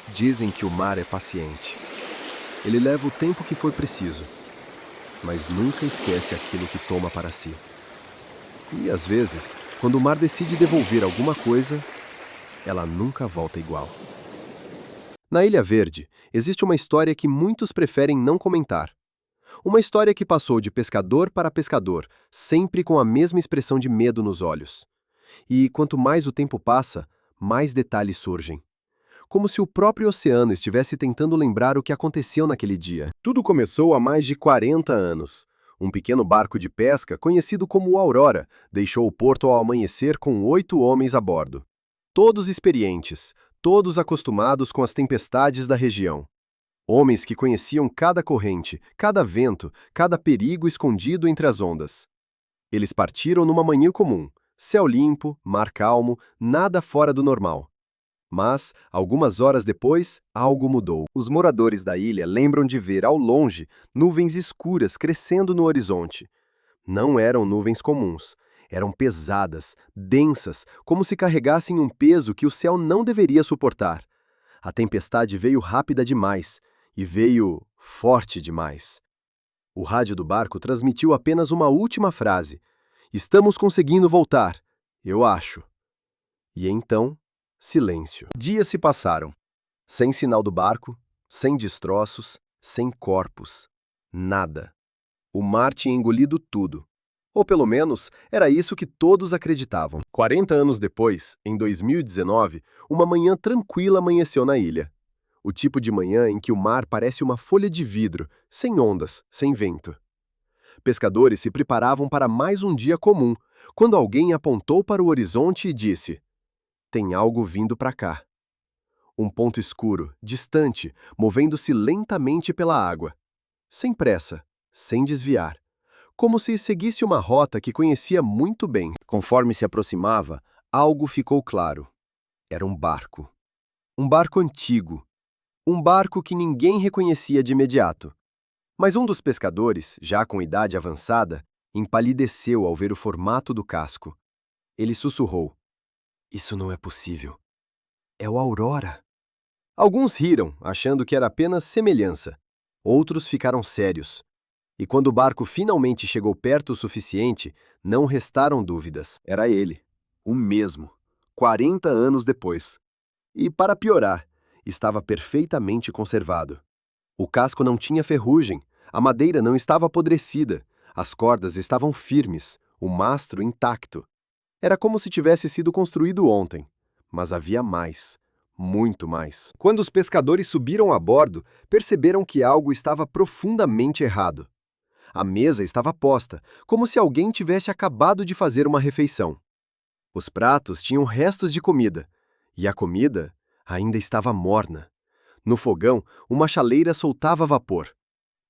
Dizem que o mar é paciente. Ele leva o tempo que for preciso, mas nunca esquece aquilo que toma para si. E, às vezes, quando o mar decide devolver alguma coisa, ela nunca volta igual. Na Ilha Verde, existe uma história que muitos preferem não comentar. Uma história que passou de pescador para pescador, sempre com a mesma expressão de medo nos olhos. E quanto mais o tempo passa, mais detalhes surgem. Como se o próprio oceano estivesse tentando lembrar o que aconteceu naquele dia. Tudo começou há mais de 40 anos. Um pequeno barco de pesca, conhecido como o Aurora, deixou o porto ao amanhecer com 8 homens a bordo. Todos experientes, todos acostumados com as tempestades da região. Homens que conheciam cada corrente, cada vento, cada perigo escondido entre as ondas. Eles partiram numa manhã comum, céu limpo, mar calmo, nada fora do normal. Mas, algumas horas depois, algo mudou. Os moradores da ilha lembram de ver ao longe nuvens escuras crescendo no horizonte. Não eram nuvens comuns. Eram pesadas, densas, como se carregassem um peso que o céu não deveria suportar. A tempestade veio rápida demais e veio forte demais. O rádio do barco transmitiu apenas uma última frase: "Estamos conseguindo voltar, eu acho." E então, silêncio. Dias se passaram. Sem sinal do barco, sem destroços, sem corpos. Nada. O mar tinha engolido tudo. Ou pelo menos, era isso que todos acreditavam. 40 anos depois, em 2019, uma manhã tranquila amanheceu na ilha. O tipo de manhã em que o mar parece uma folha de vidro, sem ondas, sem vento. Pescadores se preparavam para mais um dia comum, quando alguém apontou para o horizonte e disse: "Tem algo vindo para cá." Um ponto escuro, distante, movendo-se lentamente pela água. Sem pressa, sem desviar. Como se seguisse uma rota que conhecia muito bem. Conforme se aproximava, algo ficou claro. Era um barco. Um barco antigo. Um barco que ninguém reconhecia de imediato. Mas um dos pescadores, já com idade avançada, empalideceu ao ver o formato do casco. Ele sussurrou: "Isso não é possível. É o Aurora." Alguns riram, achando que era apenas semelhança. Outros ficaram sérios. E quando o barco finalmente chegou perto o suficiente, não restaram dúvidas. Era ele, o mesmo, 40 anos depois. E, para piorar, estava perfeitamente conservado. O casco não tinha ferrugem, a madeira não estava apodrecida, as cordas estavam firmes, o mastro intacto. Era como se tivesse sido construído ontem, mas havia mais, muito mais. Quando os pescadores subiram a bordo, perceberam que algo estava profundamente errado. A mesa estava posta, como se alguém tivesse acabado de fazer uma refeição. Os pratos tinham restos de comida, e a comida ainda estava morna. No fogão, uma chaleira soltava vapor.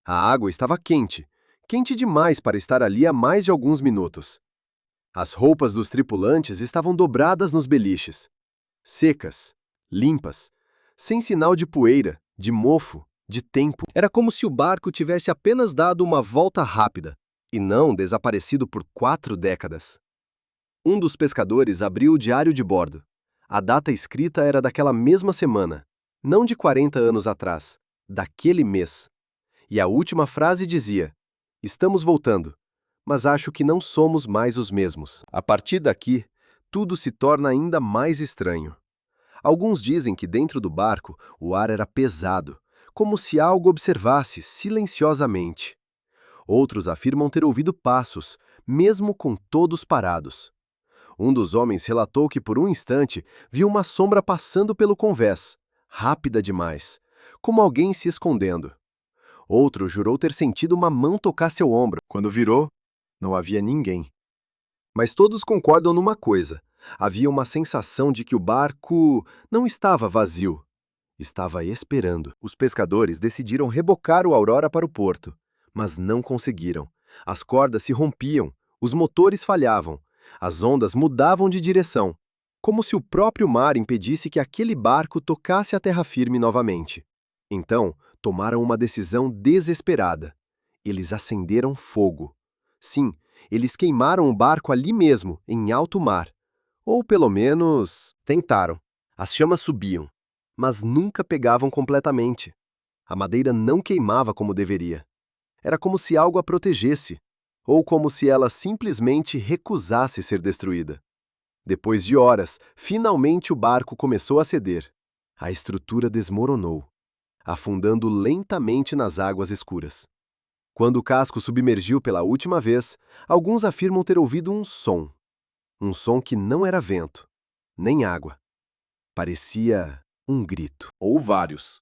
A água estava quente, quente demais para estar ali há mais de alguns minutos. As roupas dos tripulantes estavam dobradas nos beliches, secas, limpas, sem sinal de poeira, de mofo, de tempo. Era como se o barco tivesse apenas dado uma volta rápida, e não desaparecido por 4 décadas. Um dos pescadores abriu o diário de bordo. A data escrita era daquela mesma semana, não de 40 anos atrás, daquele mês. E a última frase dizia: "Estamos voltando, mas acho que não somos mais os mesmos." A partir daqui, tudo se torna ainda mais estranho. Alguns dizem que dentro do barco o ar era pesado, como se algo observasse silenciosamente. Outros afirmam ter ouvido passos, mesmo com todos parados. Um dos homens relatou que por um instante viu uma sombra passando pelo convés, rápida demais, como alguém se escondendo. Outro jurou ter sentido uma mão tocar seu ombro. Quando virou, não havia ninguém. Mas todos concordam numa coisa: havia uma sensação de que o barco não estava vazio. Estava esperando. Os pescadores decidiram rebocar o Aurora para o porto, mas não conseguiram. As cordas se rompiam, os motores falhavam, as ondas mudavam de direção, como se o próprio mar impedisse que aquele barco tocasse a terra firme novamente. Então, tomaram uma decisão desesperada. Eles acenderam fogo. Sim, eles queimaram o barco ali mesmo, em alto mar. Ou pelo menos, tentaram. As chamas subiam, mas nunca pegavam completamente. A madeira não queimava como deveria. Era como se algo a protegesse, ou como se ela simplesmente recusasse ser destruída. Depois de horas, finalmente o barco começou a ceder. A estrutura desmoronou, afundando lentamente nas águas escuras. Quando o casco submergiu pela última vez, alguns afirmam ter ouvido um som. Um som que não era vento, nem água. Parecia um grito. Ou vários.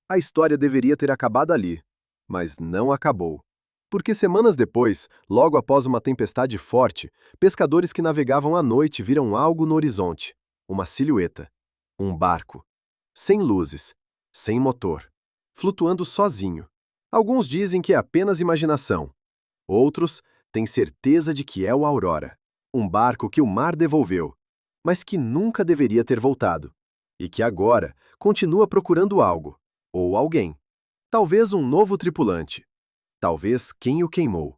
A história deveria ter acabado ali, mas não acabou. Porque semanas depois, logo após uma tempestade forte, pescadores que navegavam à noite viram algo no horizonte. Uma silhueta. Um barco. Sem luzes. Sem motor. Flutuando sozinho. Alguns dizem que é apenas imaginação. Outros têm certeza de que é o Aurora. Um barco que o mar devolveu, mas que nunca deveria ter voltado. E que agora continua procurando algo. Ou alguém. Talvez um novo tripulante. Talvez quem o queimou.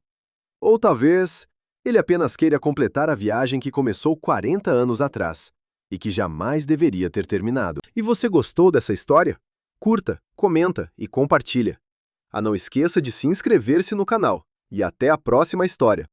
Ou talvez ele apenas queira completar a viagem que começou 40 anos atrás e que jamais deveria ter terminado. E você gostou dessa história? Curta, comenta e compartilha. Não esqueça de se inscrever-se no canal. E até a próxima história!